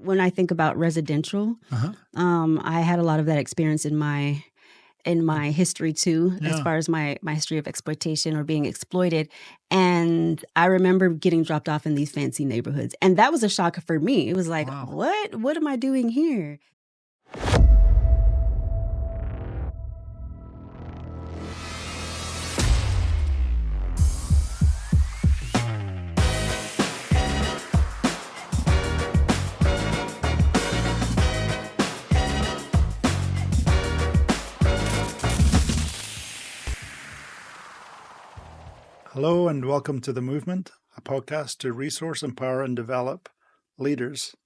When I think about residential, I had a lot of that experience in my history too, as far as my history of exploitation or being exploited. And I remember getting dropped off in these fancy neighborhoods. And that was a shock for me. It was like, what am I doing here? Hello and welcome to The Movement, a podcast to resource, empower, and develop leaders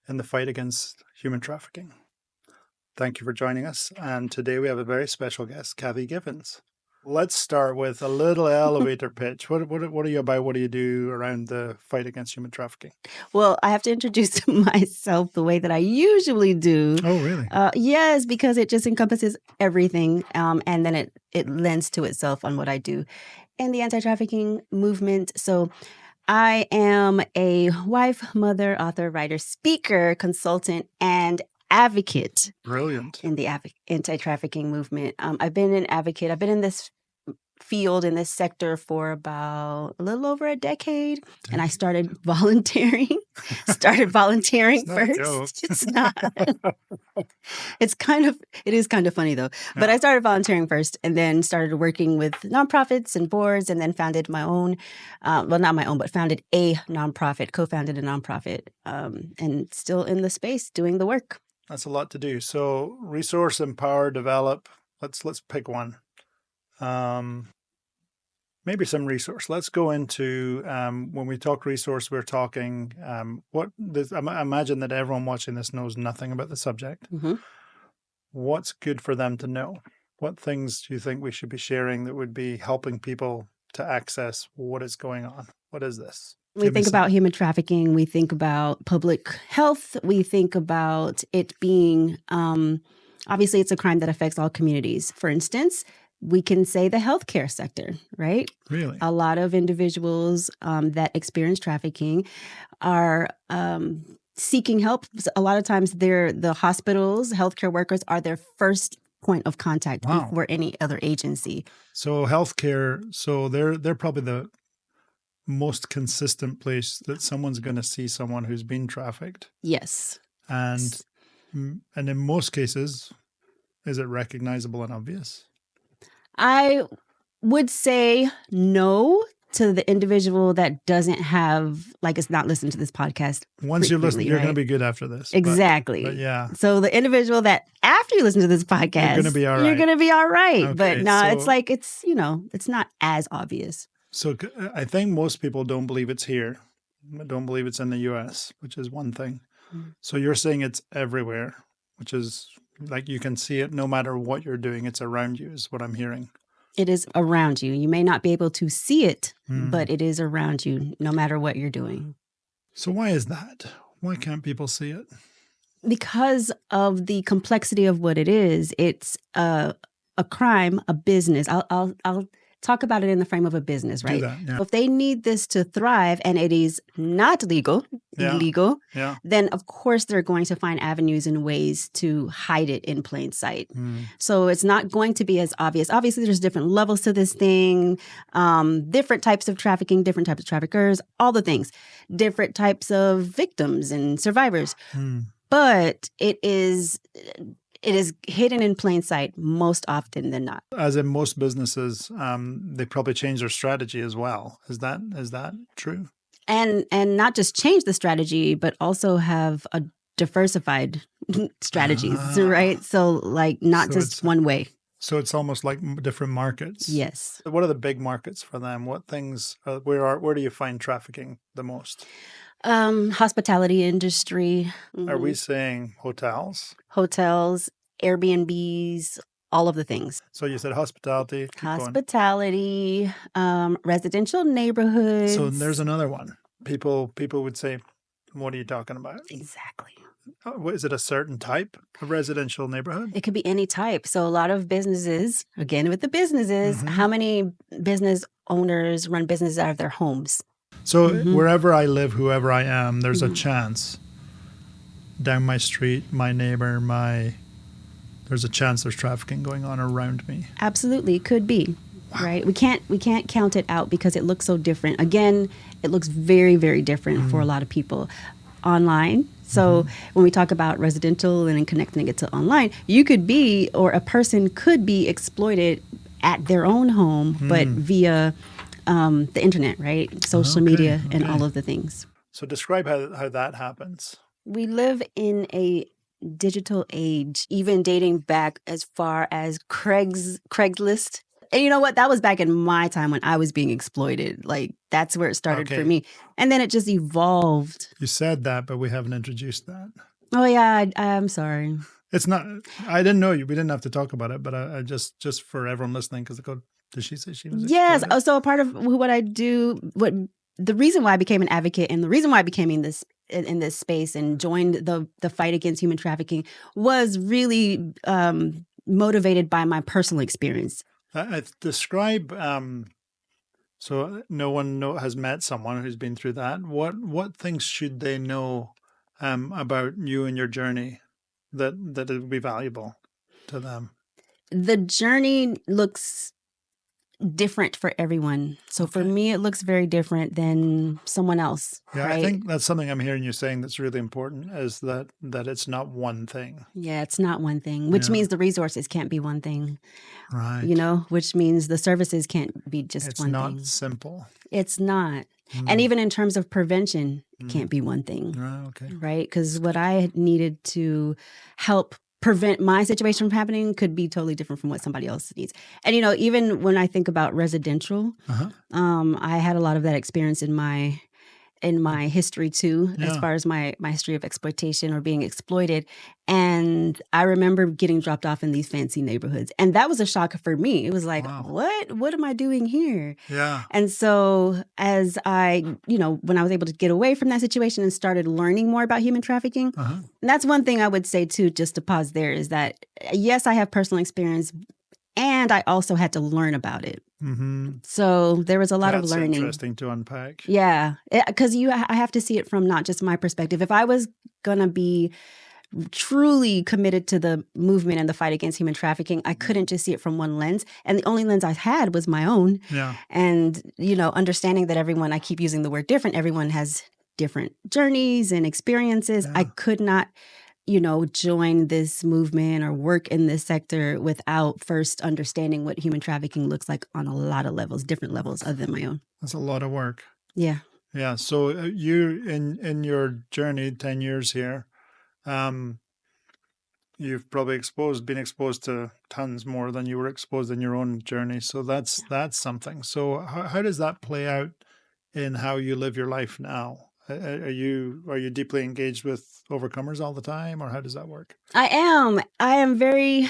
in the fight against human trafficking. Thank you for joining us. And today we have a very special guest, Kathy Gibbons. Let's start with a little elevator pitch. What are you about? What do you do around the fight against human trafficking? Well, I have to introduce myself the way that I usually do. Oh, really? Yes, because it just encompasses everything. And then it lends to itself on what I do in the anti-trafficking movement. So I am a wife, mother, author, writer, speaker, consultant, and advocate. Brilliant. In the anti-trafficking movement. I've been an advocate. I've been in this field, in this sector for about a little over a decade. And I started volunteering. First. It's not. It is kind of funny though. Yeah. But I started volunteering first and then started working with nonprofits and boards and then founded my own, well, not my own, but founded a nonprofit, co-founded a nonprofit, and still in the space doing the work. That's a lot to do. So resource, empower, develop. Let's pick one. Maybe some resource. Let's go into, when we talk resource, we're talking, I imagine that everyone watching this knows nothing about the subject. Mm-hmm. What's good for them to know? What things do you think we should be sharing that would be helping people to access what is going on? What is this? We think about human trafficking. We think about public health. We think about it being, obviously, it's a crime that affects all communities. For instance, we can say the healthcare sector, right? Really? A lot of individuals that experience trafficking are seeking help. A lot of times the hospitals, healthcare workers are their first point of contact before any other agency. So healthcare, they're probably the most consistent place that someone's going to see someone who's been trafficked. Yes. And in most cases, is it recognizable and obvious? I would say no to the individual that doesn't have, it's not listening to this podcast. Once you listen, you're going to be good after this. Exactly. But yeah. So the individual that after you listen to this podcast, you're going to be all right. You're going to be all right. Okay, but no, it's not as obvious. So I think most people don't believe it's here, don't believe it's in the U.S., which is one thing. Mm-hmm. So you're saying it's everywhere, which is like you can see it no matter what you're doing. It's around you is what I'm hearing. It is around you. You may not be able to see it, but it is around you no matter what you're doing. So why is that? Why can't people see it? Because of the complexity of what it is. It's a crime, a business. I'll talk about it in the frame of a business, right? Do that, yeah. If they need this to thrive and it is not illegal, then of course they're going to find avenues and ways to hide it in plain sight. So it's not going to be as obvious. Obviously, there's different levels to this thing, different types of trafficking, different types of traffickers, all the things, different types of victims and survivors. But it is hidden in plain sight most often than not. As in most businesses, they probably change their strategy as well. Is that true? And not just change the strategy, but also have a diversified strategies, right? So not just one way. So it's almost like different markets. Yes. What are the big markets for them? What things? Where do you find trafficking the most? Hospitality industry. Mm-hmm. Are we saying hotels? Hotels, Airbnbs, all of the things. So you said hospitality. Hospitality, residential neighborhoods. So there's another one. People would say, what are you talking about? Exactly. Is it a certain type of residential neighborhood? It could be any type. So a lot of businesses, again with the businesses, how many business owners run businesses out of their homes? So wherever I live, whoever I am, there's a chance down my street, my neighbor, there's a chance there's trafficking going on around me. Absolutely, could be. Wow. Right? We can't count it out because it looks so different. Again, it looks very, very different for a lot of people online. So when we talk about residential and connecting it to online, you could be, or a person could be exploited at their own home, but via the internet, right? Social media and all of the things. So describe how that happens. We live in a digital age, even dating back as far as Craigslist. And you know what? That was back in my time when I was being exploited. Like, that's where it started for me. And then it just evolved. You said that, but we haven't introduced that. Oh, yeah. I'm sorry. It's not, I didn't know you. We didn't have to talk about it, but I just for everyone listening, because did she say she was exploited? Yes. Oh, so a part of what I do, the reason why I became an advocate and the reason why I became in this space and joined the fight against human trafficking was really motivated by my personal experience. I describe, so no one has met someone who's been through that. What things should they know about you and your journey that it would be valuable to them? The journey looks different for everyone. So for me, it looks very different than someone else. Yeah, right? I think that's something I'm hearing you saying that's really important, is that it's not one thing. Yeah, it's not one thing, which means the resources can't be one thing. Right. You know, which means the services can't be just one thing. It's not simple. It's not. And even in terms of prevention, it can't be one thing. Right? Because what I needed to help prevent my situation from happening could be totally different from what somebody else needs. And, you know, even when I think about residential, I had a lot of that experience in my history too, as far as my history of exploitation or being exploited. And I remember getting dropped off in these fancy neighborhoods. And that was a shock for me. It was like, what am I doing here? Yeah. And so as when I was able to get away from that situation and started learning more about human trafficking, and that's one thing I would say too, just to pause there, is that yes, I have personal experience, and I also had to learn about it. So there was a lot of learning. That's interesting to unpack. Yeah, because I have to see it from not just my perspective. If I was going to be truly committed to the movement and the fight against human trafficking, I couldn't just see it from one lens. And the only lens I had was my own. Yeah. And, understanding that everyone, I keep using the word different, everyone has different journeys and experiences. I could not join this movement or work in this sector without first understanding what human trafficking looks like on a lot of levels, different levels other than my own. That's a lot of work. Yeah. Yeah. So you, in your journey, 10 years here, you've probably been exposed to tons more than you were exposed in your own journey. So that's something. So how does that play out in how you live your life now? Are you deeply engaged with overcomers all the time, or how does that work? I am very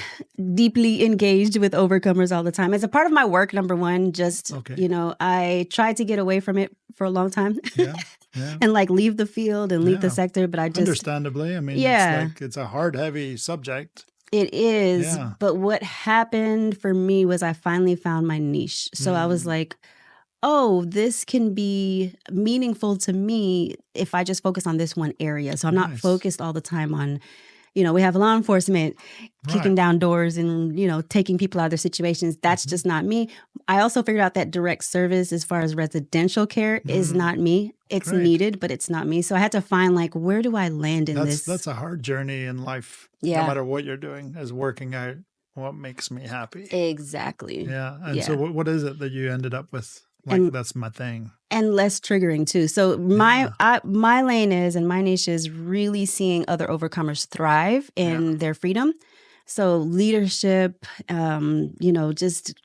deeply engaged with overcomers all the time. It's a part of my work, number one. I tried to get away from it for a long time. Yeah. And leave the field and leave the sector, but I just... Understandably. I mean, it's a hard, heavy subject. It is. Yeah. But what happened for me was I finally found my niche. So I was like, oh, this can be meaningful to me if I just focus on this one area. So I'm not focused all the time on, we have law enforcement kicking down doors and, taking people out of their situations. That's just not me. I also figured out that direct service as far as residential care is not me. It's needed, but it's not me. So I had to find where do I land in this? That's a hard journey in life. Yeah. No matter what you're doing, is working out what makes me happy. Exactly. Yeah. And so what is it that you ended up with? That's my thing. And less triggering too. So my lane is, and my niche is really seeing other overcomers thrive in their freedom. So leadership, just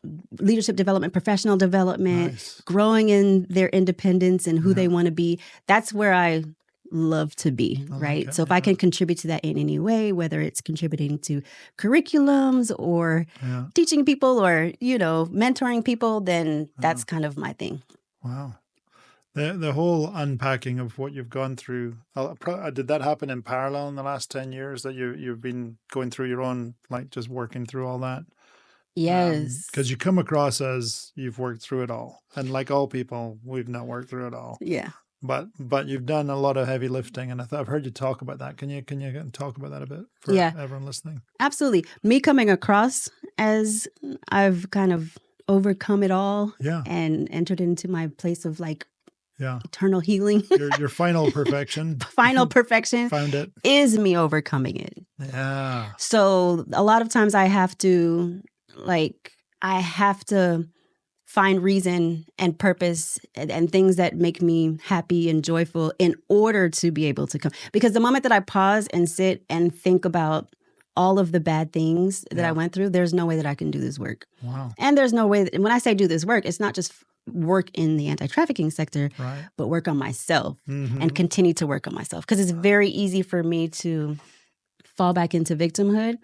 leadership development, professional development, growing in their independence and who they want to be. That's where I love to be, right? So if I can contribute to that in any way, whether it's contributing to curriculums or teaching people or, mentoring people, then that's kind of my thing. Wow. The whole unpacking of what you've gone through, did that happen in parallel in the last 10 years that you've been going through your own, just working through all that? Yes. Because you come across as you've worked through it all. And like all people, we've not worked through it all. Yeah. But you've done a lot of heavy lifting, and I've heard you talk about that. Can you talk about that a bit for everyone listening? Absolutely. Me coming across as I've kind of overcome it all and entered into my place of like eternal healing. Your final perfection. Final perfection. Found it. Is me overcoming it. Yeah. So a lot of times I have to find reason and purpose and things that make me happy and joyful in order to be able to come. Because the moment that I pause and sit and think about all of the bad things that I went through, there's no way that I can do this work. Wow. And there's no way when I say do this work, it's not just work in the anti-trafficking sector, but work on myself and continue to work on myself. Because it's very easy for me to fall back into victimhood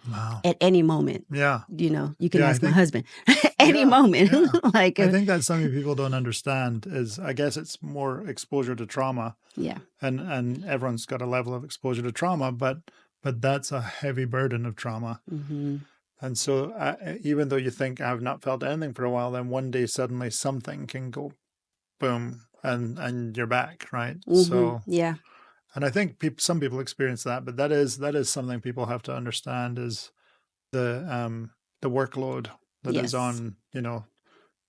at any moment. Yeah. You know, you can ask my husband. Any moment. Yeah. Like I think that's something people don't understand is, I guess it's more exposure to trauma. Yeah. And everyone's got a level of exposure to trauma, but that's a heavy burden of trauma. Mm-hmm. And so even though you think I've not felt anything for a while, then one day suddenly something can go boom and you're back, right? Mm-hmm. So yeah. And I think some people experience that, but that is something people have to understand is the workload that is on, you know,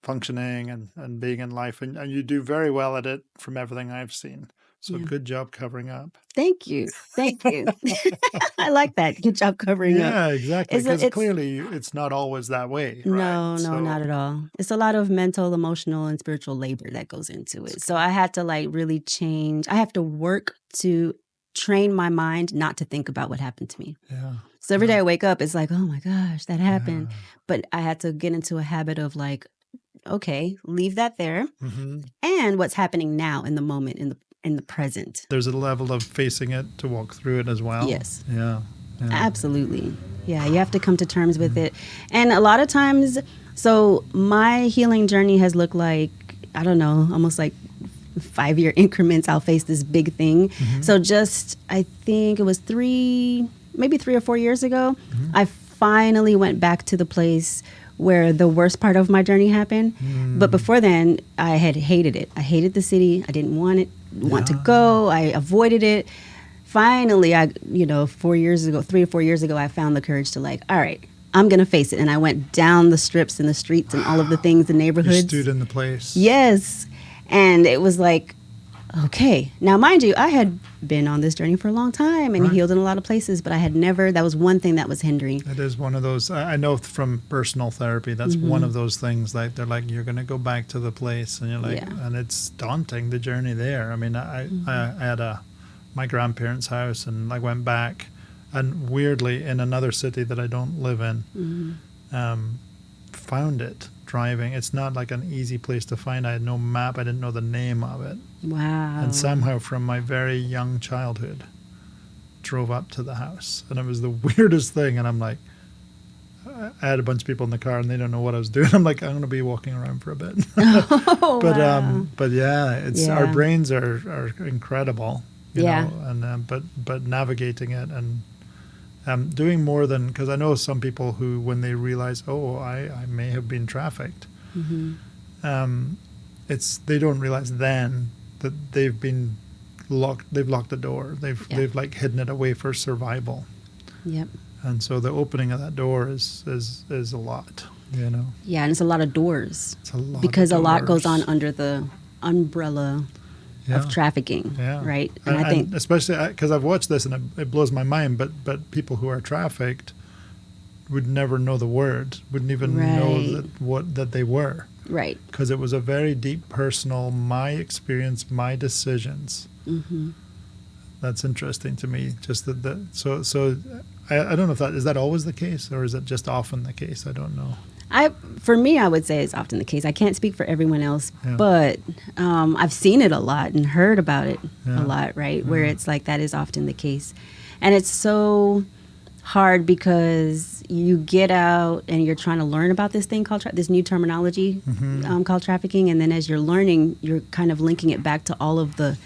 functioning and being in life. And you do very well at it from everything I've seen. So good job covering up. Thank you. Thank you. I like that. Good job covering up. Yeah, exactly. Because clearly it's not always that way. No, not at all. It's a lot of mental, emotional, and spiritual labor that goes into it. So I had to like really change. I have to work to train my mind not to think about what happened to me. Yeah. So every day I wake up, it's like, oh my gosh, that happened. Yeah. But I had to get into a habit of like, okay, leave that there. Mm-hmm. And what's happening now in the moment, in the present. There's a level of facing it to walk through it as well. Yes. Yeah. Absolutely. Yeah, you have to come to terms with it. And a lot of times, so my healing journey has looked like, I don't know, almost like 5-year increments. I'll face this big thing. Mm-hmm. So just, I think it was maybe 3 or 4 years ago, I finally went back to the place where the worst part of my journey happened. But before then, I had hated it. I hated the city. I didn't want to go. I avoided it. Finally, 3 or 4 years ago, I found the courage to like, all right, I'm going to face it. And I went down the strips and the streets and all of the things, the neighborhoods. You stood in the place. Yes. And it was like, okay. Now, mind you, I had been on this journey for a long time and healed in a lot of places, but I had never, that was one thing that was hindering. It is one of those, I know from personal therapy, that's one of those things, like they're like, you're going to go back to the place, and you're like, and it's daunting, the journey there. I mean, I had my grandparents' house and I went back, and weirdly in another city that I don't live in, found it. Driving, it's not like an easy place to find. I had no map. I didn't know the name of it. Wow. And somehow from my very young childhood drove up to the house, and it was the weirdest thing. And I'm like, I had a bunch of people in the car and they don't know what I was doing. I'm like, I'm going to be walking around for a bit. But yeah, it's our brains are incredible, you know, and but navigating it and doing more than, because I know some people who, when they realize, oh, I may have been trafficked, they don't realize then that they've been locked. They've locked the door. They've like hidden it away for survival. Yep. And so the opening of that door is a lot, you know. Yeah, and it's a lot of doors. It's a lot because of doors. A lot goes on under the umbrella of trafficking, right? And I think, especially because I've watched this and it blows my mind, but people who are trafficked would never know the word, wouldn't even know that they were. Right. Because it was a very deep, personal, my experience, my decisions. Mm-hmm. That's interesting to me. Just so I don't know if is that always the case, or is it just often the case? I don't know. For me, I would say it's often the case. I can't speak for everyone else, but I've seen it a lot and heard about it a lot, right? Where it's like that is often the case. And it's so hard because you get out and you're trying to learn about this thing called this new terminology called trafficking. And then as you're learning, you're kind of linking it back to all of the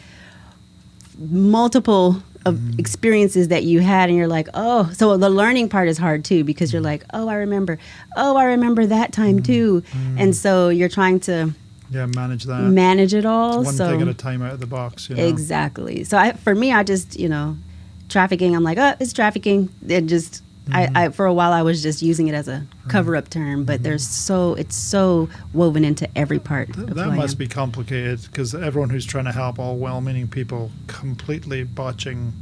multiple of experiences that you had, and you're like, oh, so the learning part is hard too, because you're like, I remember that time too. And so you're trying to manage that. Manage it all. It's one thing at a time out of the box. Exactly. So for me, I just, trafficking, I'm like, oh, it's trafficking. It just, I for a while I was just using it as a cover-up term, but it's so woven into every part of that who I must am. be complicated, because everyone who's trying to help, all well-meaning people, completely botching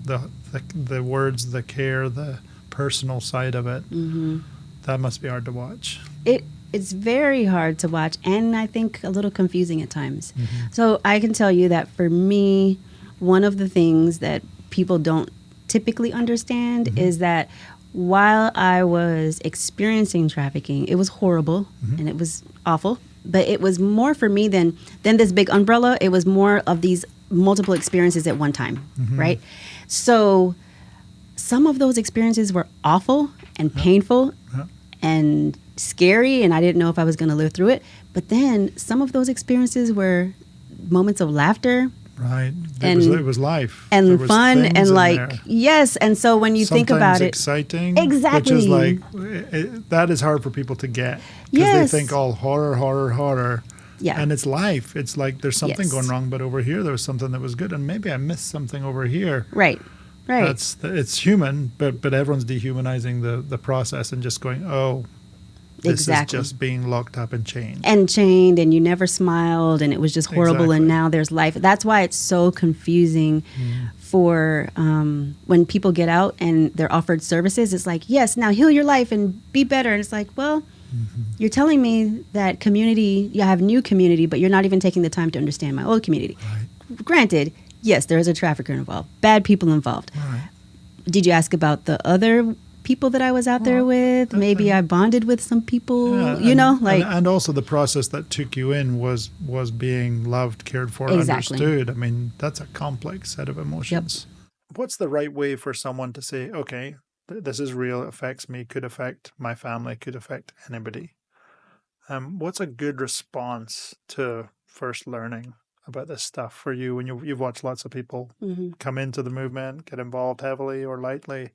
the words, the care, the personal side of it. That must be hard to watch. It's very hard to watch, and I think a little confusing at times. So I can tell you that for me, one of the things that people don't typically understand is that while I was experiencing trafficking, it was horrible and it was awful, but it was more for me than this big umbrella. It was more of these multiple experiences at one time, right? So some of those experiences were awful and painful and scary, and I didn't know if I was going to live through it. But then some of those experiences were moments of laughter. Right. It was life. And fun and yes. And so when you think about it. Exciting. Exactly. Which is that is hard for people to get. Because they think all horror. Yeah. And it's life. It's like there's something going wrong, but over here there was something that was good, and maybe I missed something over here. Right. It's human, but everyone's dehumanizing the process and just going, oh, this is just being locked up and chained. And you never smiled, and it was just horrible, and now there's life. That's why it's so confusing for when people get out and they're offered services. It's like, yes, now heal your life and be better. And it's like, well, you're telling me that you have new community, but you're not even taking the time to understand my old community. Right. Granted, yes, there is a trafficker involved, bad people involved. Right. Did you ask about the other people that I was out there with? Maybe I bonded with some people, and also the process that took you in was being loved, cared for, understood. I mean, that's a complex set of emotions. Yep. What's the right way for someone to say, okay, this is real, affects me, could affect my family, could affect anybody? What's a good response to first learning about this stuff for you when you've watched lots of people come into the movement, get involved heavily or lightly?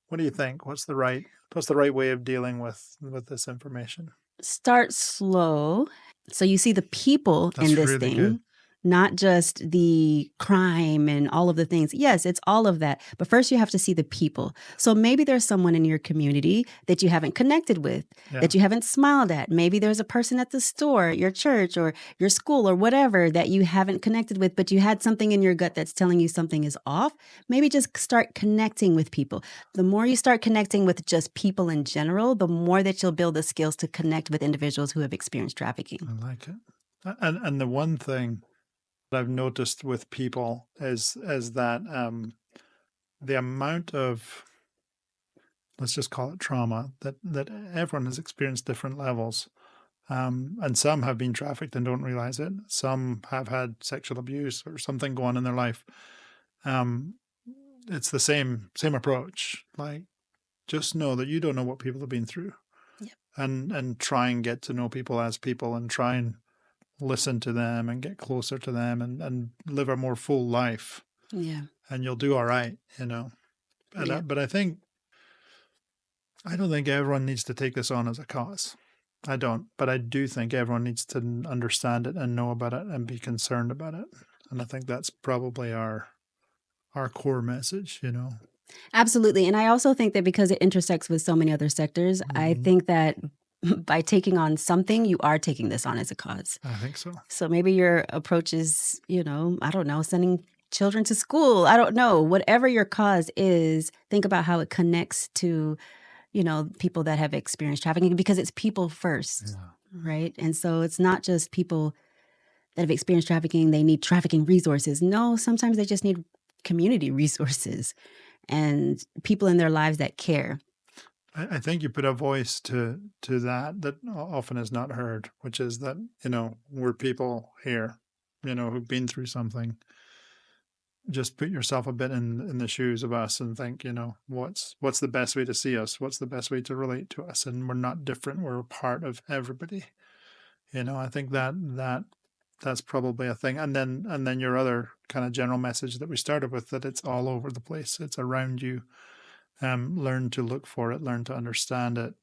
What do you think? What's the right way of dealing with this information? Start slow. So you see the people in this thing. Good. Not just the crime and all of the things. Yes, it's all of that. But first you have to see the people. So maybe there's someone in your community that you haven't connected with, that you haven't smiled at. Maybe there's a person at the store, your church or your school or whatever that you haven't connected with, but you had something in your gut that's telling you something is off. Maybe just start connecting with people. The more you start connecting with just people in general, the more that you'll build the skills to connect with individuals who have experienced trafficking. I like it. And the one thing I've noticed with people is that the amount of, let's just call it trauma, that everyone has experienced different levels, and some have been trafficked and don't realize it. Some have had sexual abuse or something go on in their life. It's the same approach. Like, just know that you don't know what people have been through, and try and get to know people as people, and try and listen to them and get closer to them and live a more full life. Yeah. And you'll do all right, But I don't think everyone needs to take this on as a cause. I don't. But I do think everyone needs to understand it and know about it and be concerned about it. And I think that's probably our core message, Absolutely. And I also think that because it intersects with so many other sectors, I think that by taking on something, you are taking this on as a cause. I think so. So maybe your approach is, I don't know, sending children to school. I don't know. Whatever your cause is, think about how it connects to, people that have experienced trafficking, because it's people first, right? And so it's not just people that have experienced trafficking, they need trafficking resources. No, sometimes they just need community resources and people in their lives that care. I think you put a voice to that often is not heard, which is that, we're people here, who've been through something. Just put yourself a bit in the shoes of us and think, what's the best way to see us? What's the best way to relate to us? And we're not different. We're a part of everybody. I think that's probably a thing. And then your other kind of general message that we started with, that it's all over the place. It's around you. Learn to look for it, learn to understand it,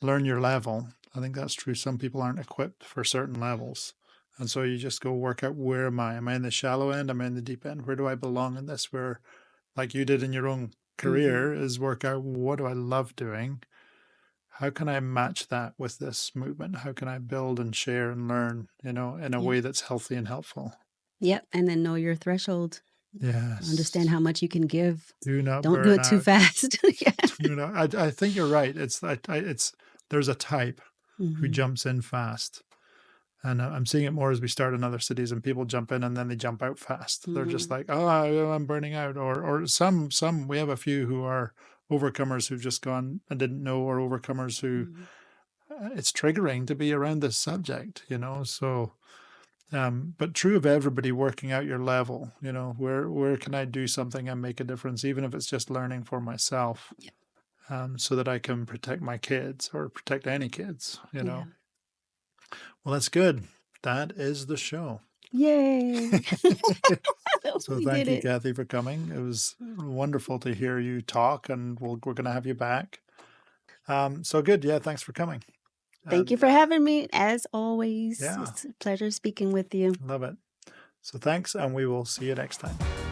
learn your level, I think that's true. Some people aren't equipped for certain levels. And so you just go work out, where am I? Am I in the shallow end? Am I in the deep end? Where do I belong in this? Where, like you did in your own career, is work out, what do I love doing? How can I match that with this movement? How can I build and share and learn, in a way that's healthy and helpful? Yep. And then know your threshold. Yes. Understand how much you can give. Do not Don't burn do it out. too fast. I think you're right. There's a type who jumps in fast. And I'm seeing it more as we start in other cities, and people jump in and then they jump out fast. They're just like, oh, I'm burning out. Or some, we have a few who are overcomers who've just gone and didn't know, or overcomers who it's triggering to be around this subject, so, but true of everybody, working out your level, where can I do something and make a difference, even if it's just learning for myself, so that I can protect my kids or protect any kids, Well, that's good. That is the show. Yay. So thank you, Kathy, for coming. It was wonderful to hear you talk, and we're going to have you back. So good. Yeah, thanks for coming. Thank you for having me, as always. Yeah. It's a pleasure speaking with you. Love it. So thanks, and we will see you next time.